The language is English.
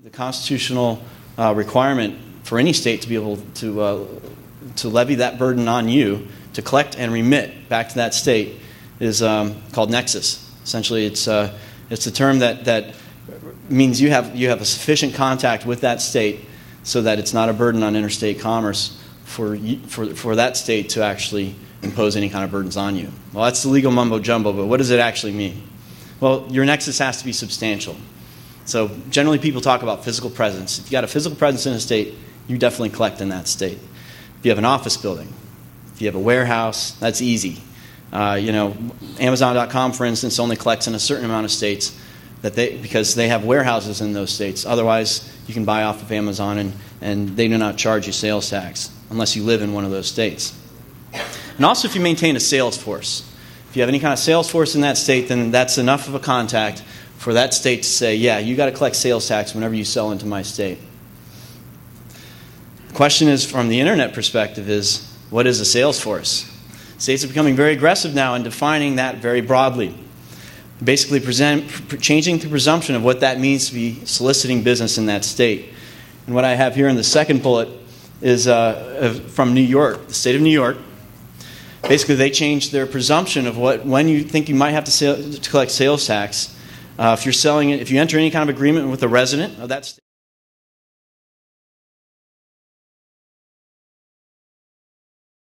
the constitutional requirement for any state to be able to levy that burden on you to collect and remit back to that state is called Nexus. Essentially, it's a term that means you have a sufficient contact with that state so that it's not a burden on interstate commerce for that state to actually impose any kind of burdens on you. Well, that's the legal mumbo jumbo, but what does it actually mean? Well, your nexus has to be substantial. So generally people talk about physical presence. If you got a physical presence in a state, you definitely collect in that state. If you have an office building, if you have a warehouse, that's easy. Amazon.com, for instance, only collects in a certain amount of states because they have warehouses in those states. Otherwise, you can buy off of Amazon and they do not charge you sales tax unless you live in one of those states. And also if you maintain a sales force. If you have any kind of sales force in that state, then that's enough of a contact for that state to say, yeah, you got to collect sales tax whenever you sell into my state. The question is, from the internet perspective, is what is a sales force? States are becoming very aggressive now in defining that very broadly. Basically changing the presumption of what that means to be soliciting business in that state. And what I have here in the second bullet is from New York, the state of New York. Basically, they changed their presumption of when you think you might have to collect sales tax. If you enter any kind of agreement with a resident of that state.